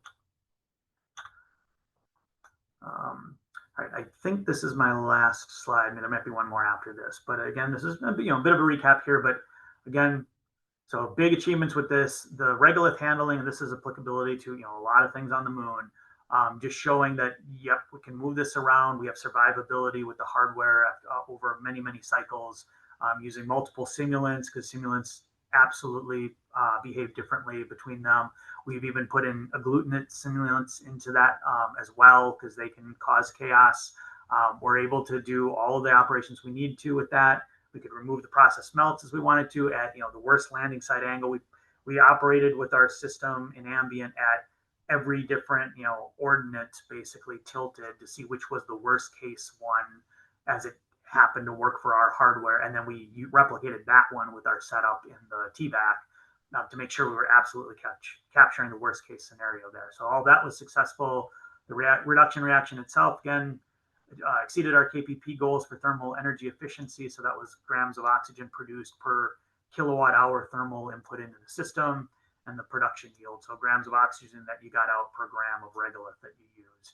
I think this is my last slide. I mean, there might be one more after this, but again, this is a bit of a recap here. But again, so big achievements with this, the regolith handling, and this is applicability to a lot of things on the moon. Just showing that, yep, we can move this around. We have survivability with the hardware over many, many cycles using multiple simulants because simulants absolutely behave differently between them. We've even put in agglutinate simulants into that as well because they can cause chaos. We're able to do all of the operations we need to with that. We could remove the process melts as we wanted to at the worst landing site angle. We operated with our system in ambient at every different ordinate basically tilted to see which was the worst case one as it happened to work for our hardware, and then we replicated that one with our setup in the TVAC to make sure we were absolutely capturing the worst case scenario there. So all that was successful. The reduction reaction itself again exceeded our KPP goals for thermal energy efficiency. So that was grams of oxygen produced per kilowatt hour thermal input into the system and the production yield. So grams of oxygen that you got out per gram of regolith that you used.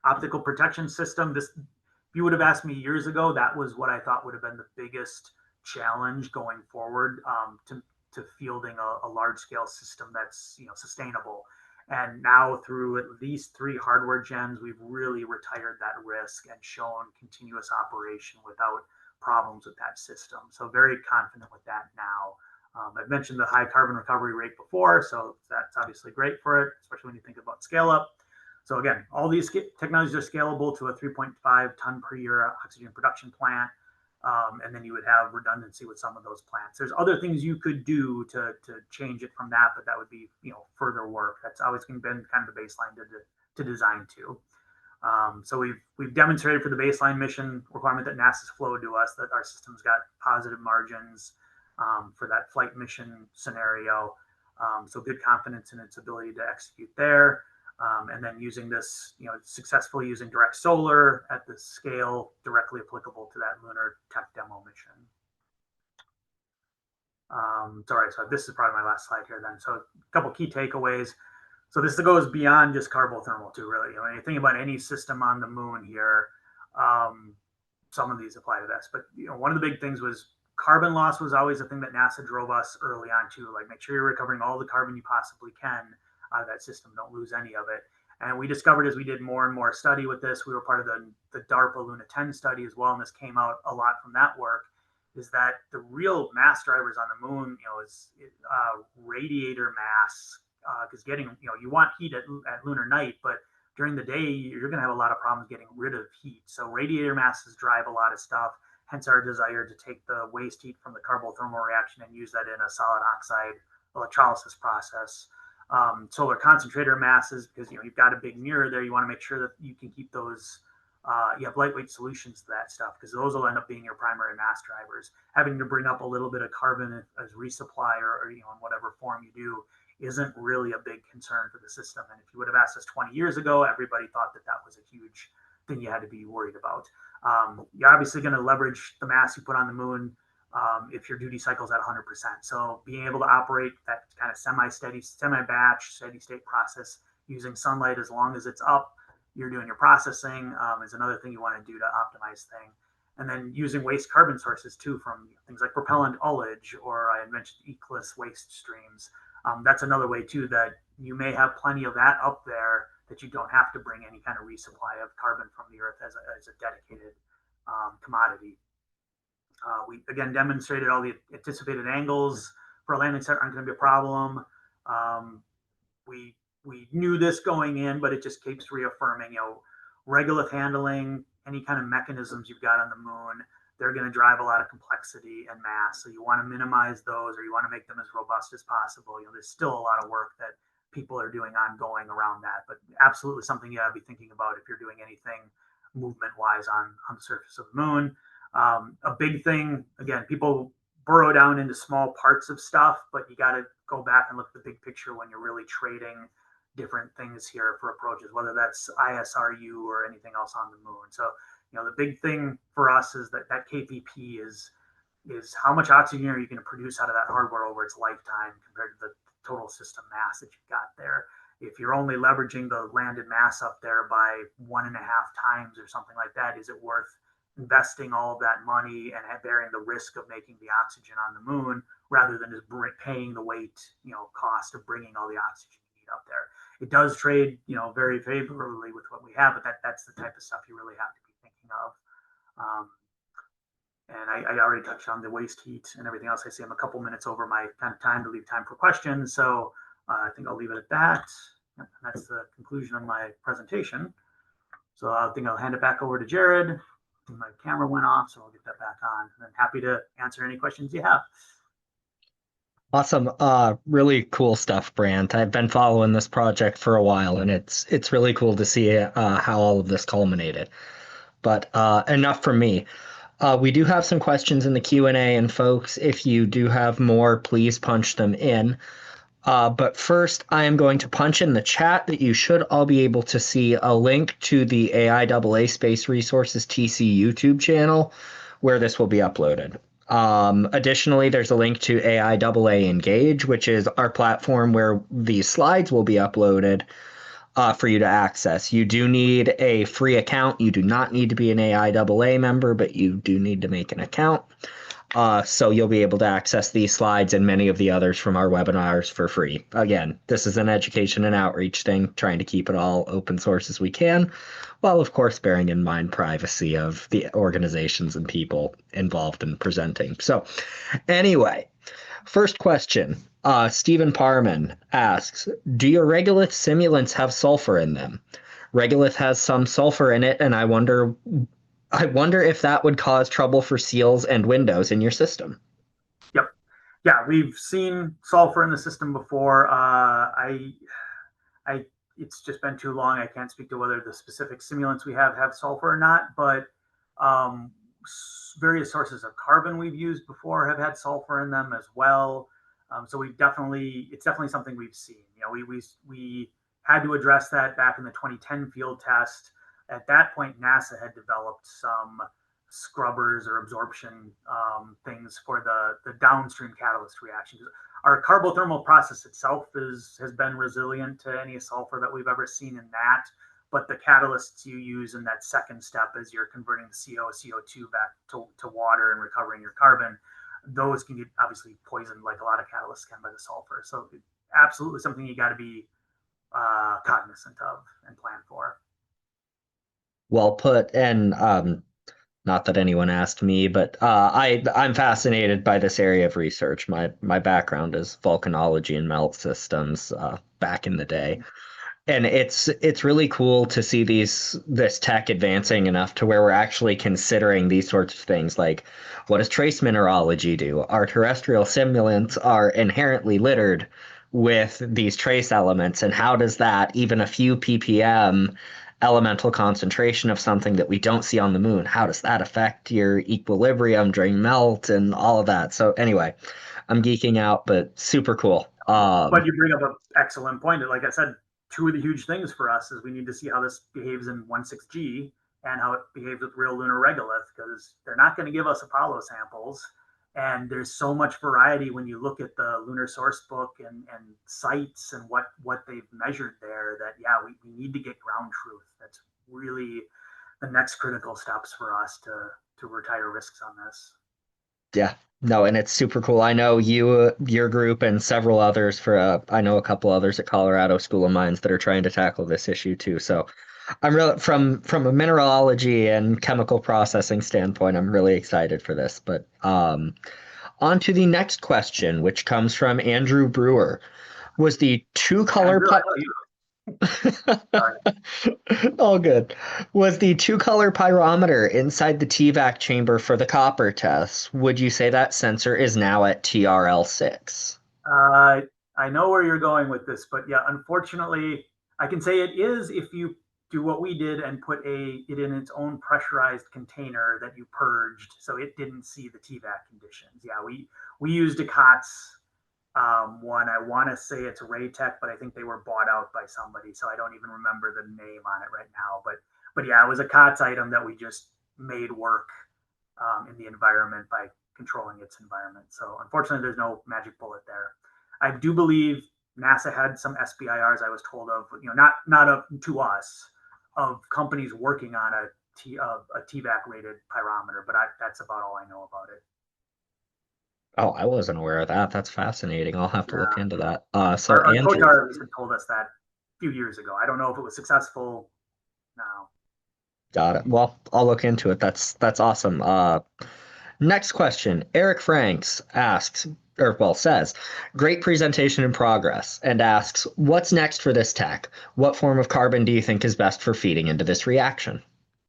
Optical protection system. This, if you would have asked me years ago, that was what I thought would have been the biggest challenge going forward to fielding a large scale system that's sustainable. And now through at least 3 hardware gens, we've really retired that risk and shown continuous operation without problems with that system. So very confident with that now. I've mentioned the high carbon recovery rate before, so that's obviously great for it, especially when you think about scale up. So again, all these technologies are scalable to a 3.5 ton per year oxygen production plant. And then you would have redundancy with some of those plants. There's other things you could do to change it from that, but that would be further work. That's always been kind of the baseline to design to. So we've demonstrated for the baseline mission requirement that NASA's flowed to us that our system's got positive margins for that flight mission scenario. So good confidence in its ability to execute there. And then using this, successfully using direct solar at the scale directly applicable to that lunar tech demo mission. Sorry, so this is probably my last slide here then. So a couple key takeaways. So this goes beyond just carbothermal too, really. When you think about any system on the moon here, some of these apply to this. But one of the big things was carbon loss was always a thing that NASA drove us early on to, like make sure you're recovering all the carbon you possibly can out of that system. Don't lose any of it. And we discovered as we did more and more study with this, we were part of the DARPA Luna 10 study as well, and this came out a lot from that work, is that the real mass drivers on the moon, is radiator mass, because getting, you want heat at lunar night, but during the day, you're going to have a lot of problems getting rid of heat. So radiator masses drive a lot of stuff, hence our desire to take the waste heat from the carbothermal reaction and use that in a solid oxide electrolysis process. Solar concentrator masses, because you've got a big mirror there, you want to make sure that you can keep those, you have lightweight solutions to that stuff, because those will end up being your primary mass drivers. Having to bring up a little bit of carbon as resupply or in whatever form you do isn't really a big concern for the system. And if you would have asked us 20 years ago, everybody thought that was a huge thing you had to be worried about. You're obviously going to leverage the mass you put on the moon if your duty cycle is at 100%. So being able to operate that kind of semi-steady, semi-batch, steady-state process using sunlight as long as it's up, you're doing your processing is another thing you want to do to optimize thing. And then using waste carbon sources too from things like propellant ullage, or I had mentioned ecless waste streams. That's another way too that you may have plenty of that up there that you don't have to bring any kind of resupply of carbon from the earth as a dedicated commodity. We again demonstrated all the anticipated angles for a landing site aren't going to be a problem. Um, we knew this going in, but it just keeps reaffirming, regolith handling, any kind of mechanisms you've got on the moon, they're going to drive a lot of complexity and mass. So you want to minimize those, or you want to make them as robust as possible. There's still a lot of work that people are doing ongoing around that, but absolutely something you got to be thinking about if you're doing anything movement wise on the surface of the moon. A big thing, again, people burrow down into small parts of stuff, but you got to go back and look at the big picture when you're really trading different things here for approaches, whether that's ISRU or anything else on the moon. So, the big thing for us is that KPP is how much oxygen are you going to produce out of that hardware over its lifetime compared to the total system mass that you've got there. If you're only leveraging the landed mass up there by 1.5 times or something like that, is it worth investing all of that money and bearing the risk of making the oxygen on the moon rather than just paying the weight, cost of bringing all the oxygen you need up there? It does trade, very favorably with what we have, but that's the type of stuff you really have to be thinking of. And I already touched on the waste heat and everything else. I see I'm a couple minutes over my kind of time to leave time for questions. So I think I'll leave it at that. And that's the conclusion of my presentation. So I think I'll hand it back over to Jared. My camera went off, so I'll get that back on. And I'm happy to answer any questions you have. Awesome. Really cool stuff, Brant. I've been following this project for a while, and it's really cool to see how all of this culminated. But enough from me. We do have some questions in the Q&A, and folks, if you do have more, please punch them in. But first, I am going to punch in the chat that you should all be able to see a link to the AIAA Space Resources TC YouTube channel where this will be uploaded. Additionally, there's a link to AIAA Engage, which is our platform where these slides will be uploaded for you to access. You do need a free account. You do not need to be an AIAA member, but you do need to make an account. So you'll be able to access these slides and many of the others from our webinars for free. Again, this is an education and outreach thing, trying to keep it all open source as we can, while of course bearing in mind privacy of the organizations and people involved in presenting. So anyway, first question. Stephen Parman asks, do your regolith simulants have sulfur in them? Regolith has some sulfur in it, and I wonder if that would cause trouble for seals and windows in your system. Yep. Yeah, we've seen sulfur in the system before. It's just been too long. I can't speak to whether the specific simulants we have sulfur or not, but various sources of carbon we've used before have had sulfur in them as well. So it's definitely something we've seen. We had to address that back in the 2010 field test. At that point, NASA had developed some scrubbers or absorption things for the downstream catalyst reactions. Our carbothermal process itself has been resilient to any sulfur that we've ever seen in that, but the catalysts you use in that second step as you're converting the CO2 back to water and recovering your carbon, those can get obviously poisoned like a lot of catalysts can by the sulfur. So absolutely something you got to be cognizant of and plan for. Well put. And not that anyone asked me, but I'm fascinated by this area of research. My background is volcanology and melt systems back in the day. And it's really cool to see this tech advancing enough to where we're actually considering these sorts of things. Like, what does trace mineralogy do? Our terrestrial simulants are inherently littered with these trace elements, and how does that, even a few ppm elemental concentration of something that we don't see on the moon, how does that affect your equilibrium during melt and all of that? So anyway, I'm geeking out, but super cool. But you bring up an excellent point. Like I said, two of the huge things for us is we need to see how this behaves in 16G and how it behaves with real lunar regolith, because they're not going to give us Apollo samples. And there's so much variety when you look at the lunar source book and sites and what they've measured there, that yeah, we need to get ground truth. That's really the next critical steps for us to retire risks on this. Yeah. No, and it's super cool. I know your group and several others I know a couple others at Colorado School of Mines that are trying to tackle this issue too. So I'm really from a mineralogy and chemical processing standpoint, I'm really excited for this. But on to the next question, which comes from Andrew Brewer. Was the two color Andrew, I know you. Sorry. All good. Was the two-color pyrometer inside the TVAC chamber for the copper test? Would you say that sensor is now at TRL6? Uh, I know where you're going with this, but yeah, unfortunately, I can say it is if you do what we did and put it in its own pressurized container that you purged, so it didn't see the TVAC conditions. Yeah, we used a COTS one. I want to say it's Raytech, but I think they were bought out by somebody, so I don't even remember the name on it right now. But yeah, it was a COTS item that we just made work in the environment by controlling its environment. So unfortunately, there's no magic bullet there. I do believe NASA had some SBIRs I was told of, not of to us, of companies working on a TVAC rated pyrometer, but that's about all I know about it. Oh, I wasn't aware of that. That's fascinating. I'll have to look Yeah. into that. So Our Andrew, COTAR at least had told us that a few years ago. I don't know if it was successful now. got it. Well, I'll look into it. That's awesome. Next question. Eric Franks asks, or well, says, great presentation in progress, and asks, what's next for this tech? What form of carbon do you think is best for feeding into this reaction?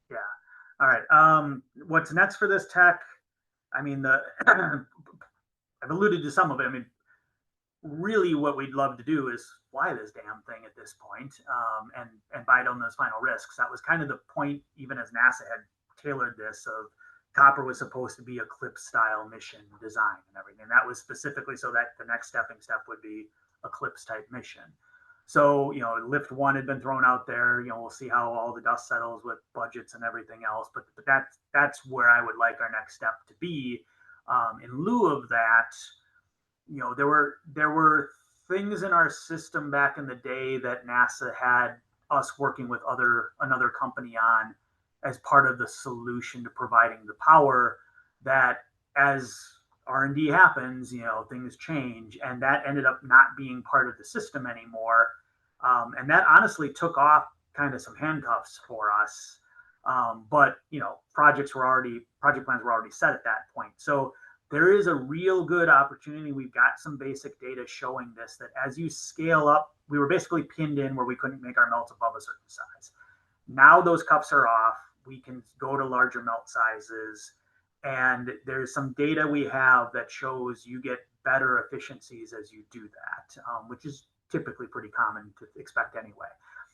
Yeah. All right. What's next for this tech? I mean, I've alluded to some of it. I mean, really what we'd love to do is fly this damn thing at this point, and bite on those final risks. That was kind of the point, even as NASA had tailored this, of copper was supposed to be a CLIP style mission design and everything. And that was specifically so that the next stepping step would be a CLIPS type mission. So, lift one had been thrown out there. We'll see how all the dust settles with budgets and everything else. But that's where I would like our next step to be. In lieu of that, there were things in our system back in the day that NASA had us working with another company on as part of the solution to providing the power, that as R&D happens, things change, and that ended up not being part of the system anymore. And that honestly took off kind of some handcuffs for us. But project plans were already set at that point. So there is a real good opportunity. We've got some basic data showing this, that as you scale up, we were basically pinned in where we couldn't make our melts above a certain size. Now those cups are off. We can go to larger melt sizes. And there's some data we have that shows you get better efficiencies as you do that, which is typically pretty common to expect anyway.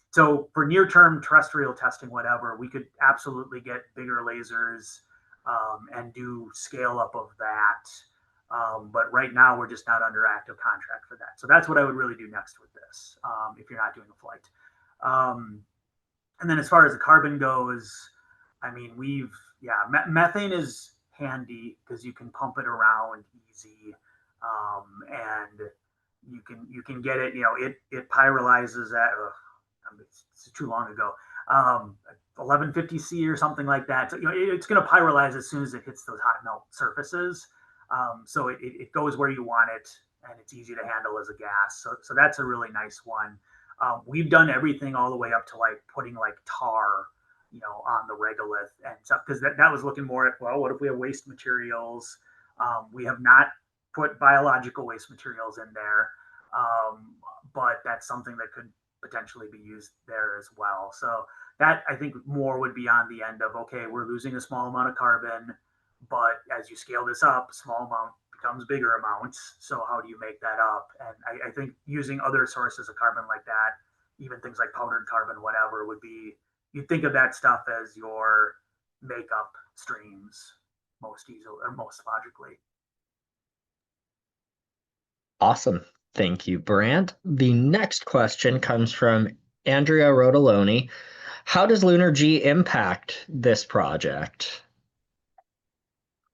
So for near-term terrestrial testing, whatever, we could absolutely get bigger lasers, and do scale up of that. But right now, we're just not under active contract for that. So that's what I would really do next with this, if you're not doing a flight. And then as far as the carbon goes, I mean, methane is handy because you can pump it around easy, and you can get it. It pyrolyzes at. It's too long ago. 1150C or something like that. So, it's going to pyrolyze as soon as it hits those hot melt surfaces. So it goes where you want it, and it's easy to handle as a gas. So that's a really nice one. We've done everything all the way up to like putting like tar, on the regolith and stuff, because that was looking more at, well, what if we have waste materials? We have not put biological waste materials in there, but that's something that could potentially be used there as well. So that, I think, more would be on the end of, okay, we're losing a small amount of carbon, but as you scale this up, a small amount becomes bigger amounts. So how do you make that up? And I think using other sources of carbon like that, even things like powdered carbon, whatever, would be, you'd think of that stuff as your makeup streams most easily or most logically. Awesome. Thank you, Brant. The next question comes from Andrea Rodoloni. How does Lunar G impact this project?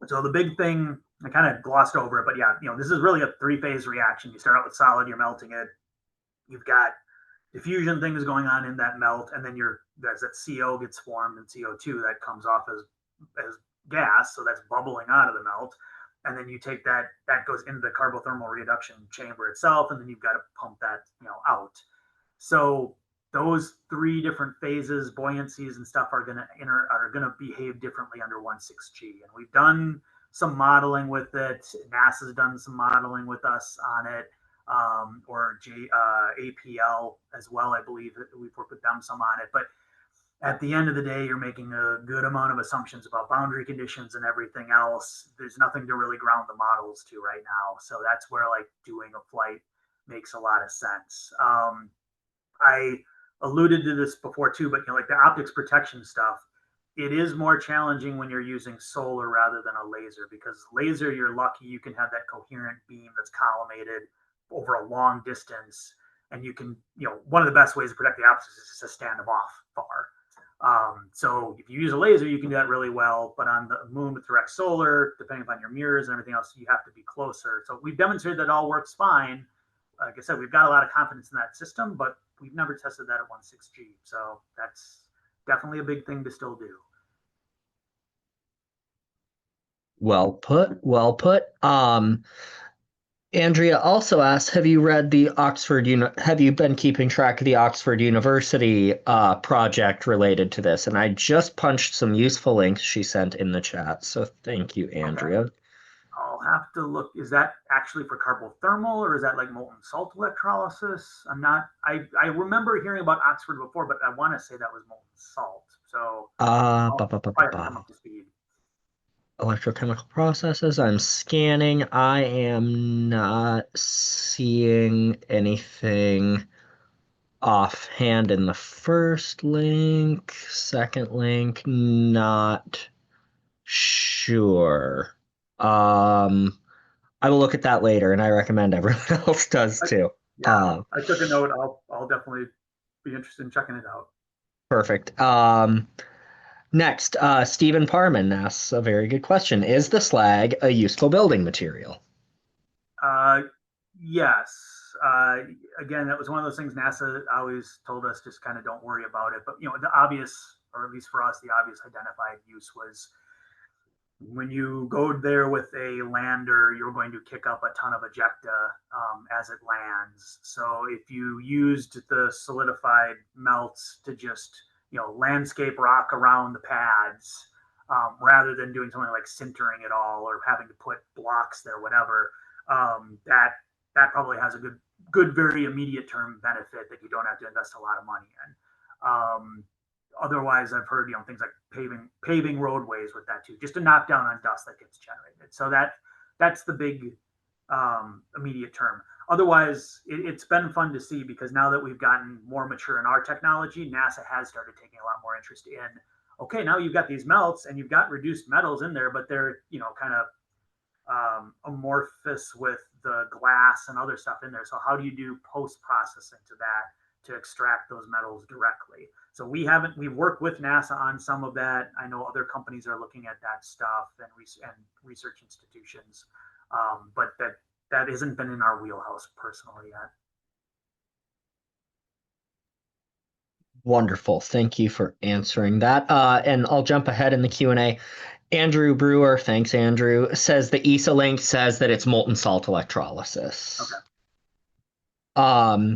So the big thing I kind of glossed over it, but yeah, this is really a three-phase reaction. You start out with solid, you're melting it. You've got diffusion things going on in that melt, and then as that CO gets formed and CO2 that comes off as gas, so that's bubbling out of the melt. And then you take that goes into the carbothermal reduction chamber itself, and then you've got to pump that out. So those three different phases, buoyancies and stuff, are gonna behave differently under 16G. And we've done some modeling with it. NASA's done some modeling with us on it, or APL as well. I believe that we've worked with them some on it. But at the end of the day, you're making a good amount of assumptions about boundary conditions and everything else. There's nothing to really ground the models to right now. So that's where like doing a flight makes a lot of sense. I alluded to this before too, but like the optics protection stuff, it is more challenging when you're using solar rather than a laser, because laser, you're lucky you can have that coherent beam that's collimated over a long distance, and you can, one of the best ways to protect the optics is just to stand them off far. So if you use a laser, you can do that really well, but on the moon with direct solar, depending upon your mirrors and everything else, you have to be closer. So we've demonstrated that all works fine. Like I said, we've got a lot of confidence in that system, but we've never tested that at 16G. So that's definitely a big thing to still do. Well put, well put. Andrea also asked, have you read the have you been keeping track of the Oxford University project related to this? And I just punched some useful links she sent in the chat. So thank you, Andrea. Okay. I'll have to look. Is that actually for carbothermal, or is that like molten salt electrolysis? I remember hearing about Oxford before, but I want to say that was molten salt. So Ba, I'll ba, ba, ba, probably have to come ba. up to speed. Electrochemical processes. I'm scanning. I am not seeing anything offhand in the first link. Second link, not sure. I will look at that later, and I recommend everyone else does I, too. yeah, I took a note. I'll definitely be interested in checking it out. Perfect. Next, Stephen Parman asks a very good question. Is the slag a useful building material? Uh, yes. Uh, Again, that was one of those things NASA always told us, just kind of don't worry about it. But the obvious, or at least for us, the obvious identified use was when you go there with a lander, you're going to kick up a ton of ejecta as it lands. So if you used the solidified melts to just landscape rock around the pads, rather than doing something like sintering it all or having to put blocks there, whatever, that probably has a good very immediate term benefit that you don't have to invest a lot of money in. Otherwise, I've heard things like paving roadways with that too, just to knock down on dust that gets generated. So that's the big immediate term. Otherwise, it's been fun to see, because now that we've gotten more mature in our technology, NASA has started taking a lot more interest in, okay, now you've got these melts and you've got reduced metals in there, but they're kind of amorphous with the glass and other stuff in there. So how do you do post processing to that to extract those metals directly? So we've worked with NASA on some of that. I know other companies are looking at that stuff, and research institutions, but that hasn't been in our wheelhouse personally yet. Wonderful. Thank you for answering that. And I'll jump ahead in the Q&A. Andrew Brewer, thanks, Andrew, says the ESA link says that it's molten salt electrolysis. Okay.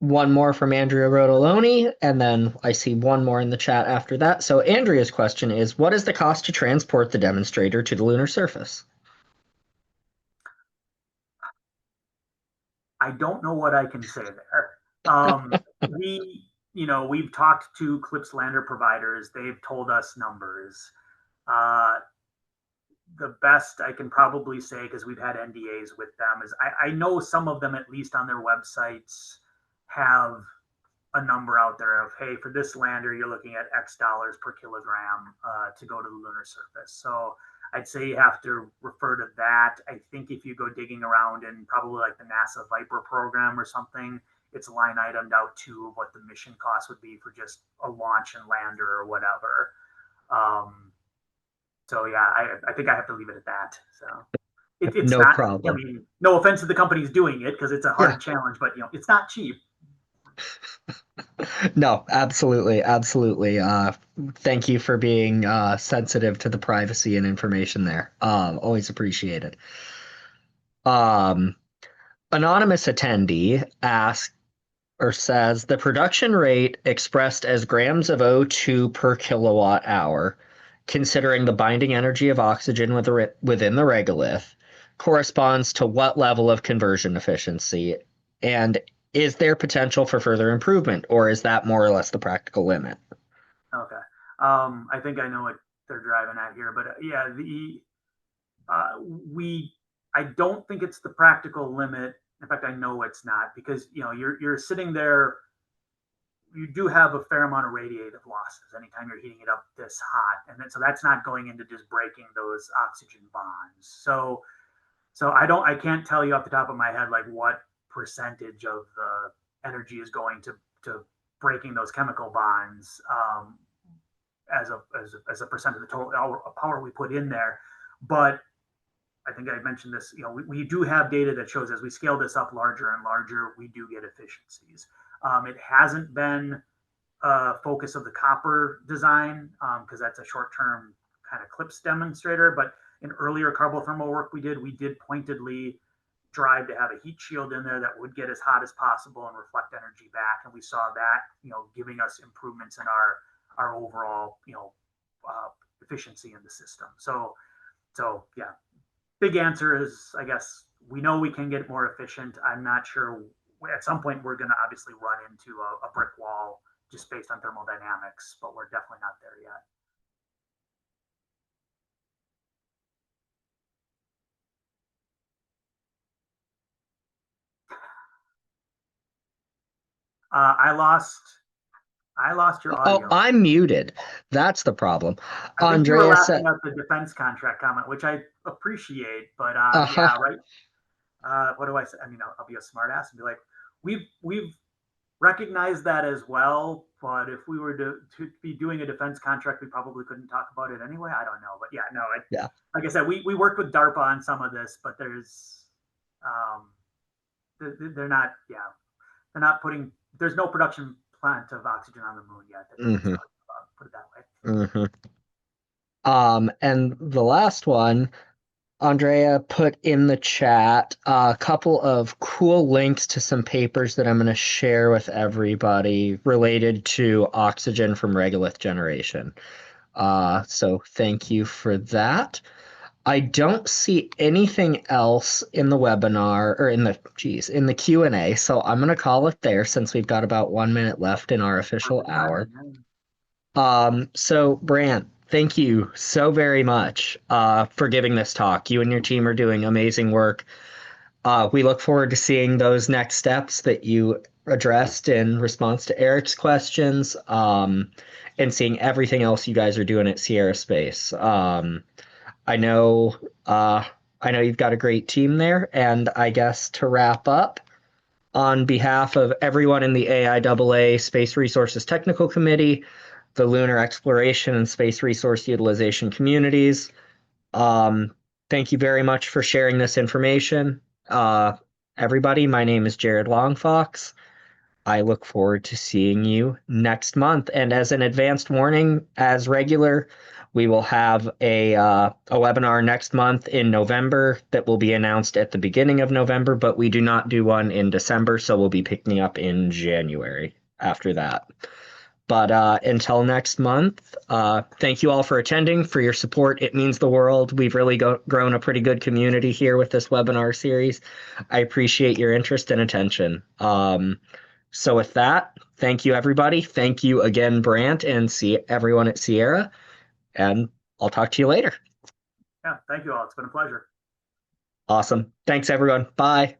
One more from Andrea Rodoloni, and then I see one more in the chat after that. So Andrea's question is, what is the cost to transport the demonstrator to the lunar surface? I don't know what I can say there. We've talked to CLPS lander providers. They've told us numbers. The best I can probably say, because we've had NDAs with them, is I know some of them, at least on their websites, have a number out there of, hey, for this lander, you're looking at X dollars per kilogram to go to the lunar surface. So I'd say you have to refer to that. I think if you go digging around in probably like the NASA Viper program or something, it's line itemed out too of what the mission cost would be for just a launch and lander or whatever. So yeah, I think I have to leave it at that. So It's No not. I problem. mean, no offense to the companies doing it because it's a Yeah. hard challenge, but it's not cheap. No, absolutely, absolutely. Thank you for being sensitive to the privacy and information there. Always appreciated. Um, Anonymous attendee asks or says the production rate expressed as grams of O2 per kilowatt hour, considering the binding energy of oxygen within the regolith, corresponds to what level of conversion efficiency? And is there potential for further improvement, or is that more or less the practical limit? Okay. I think I know what they're driving at here, but yeah, the we I don't think it's the practical limit. In fact, I know it's not because you're sitting there. You do have a fair amount of radiative losses anytime you're heating it up this hot, and then, so that's not going into just breaking those oxygen bonds. So I can't tell you off the top of my head like what percentage of the energy is going to breaking those chemical bonds as a percent of the total power we put in there. But I think I mentioned this. We do have data that shows as we scale this up larger and larger, we do get efficiencies. It hasn't been a focus of the copper design because that's a short-term kind of clips demonstrator. But in earlier carbothermal work we did pointedly drive to have a heat shield in there that would get as hot as possible and reflect energy back. And we saw that, giving us improvements in our overall, efficiency in the system. So yeah, big answer is, I guess, we know we can get more efficient. I'm not sure. At some point, we're going to obviously run into a brick wall just based on thermodynamics, but we're definitely not there yet. I lost your Oh, audio. I'm muted. That's the problem. I think you were Andrea laughing said, at the defense contract comment, which I appreciate, but uh-huh. yeah, right. What do I say? I mean, I'll be a smartass and be like, we've recognized that as well, but if we were to be doing a defense contract, we probably couldn't talk about it anyway. I don't know, but yeah, no, Yeah. like I said, we worked with DARPA on some of this, but um, they're not, yeah, they're not putting. There's no production plant of oxygen on the moon yet that we can Hmm. talk about. Put it that way. Hmm. And the last one, Andrea put in the chat a couple of cool links to some papers that I'm going to share with everybody related to oxygen from regolith generation. So thank you for that. I don't see anything else in the webinar or in the Q&A, so I'm going to call it there since we've got about 1 minute left in our official Perfect hour. timing. Yeah. So Brant, thank you so very much for giving this talk. You and your team are doing amazing work. We look forward to seeing those next steps that you addressed in response to Eric's questions, and seeing everything else you guys are doing at Sierra Space. I know, uh, I know you've got a great team there, and I guess to wrap up, on behalf of everyone in the AIAA Space Resources Technical Committee, the Lunar Exploration and Space Resource Utilization communities. Thank you very much for sharing this information. Uh, Everybody, my name is Jared Longfox. I look forward to seeing you next month. And as an advanced warning, as regular, we will have a webinar next month in November that will be announced at the beginning of November, but we do not do one in December, so we'll be picking up in January after that. But until next month, thank you all for attending, for your support. It means the world. We've really grown a pretty good community here with this webinar series. I appreciate your interest and attention. So with that, thank you, everybody. Thank you again, Brant, and see everyone at Sierra. And I'll talk to you later. Yeah. Thank you all. It's been a pleasure. Awesome. Thanks, everyone. Bye.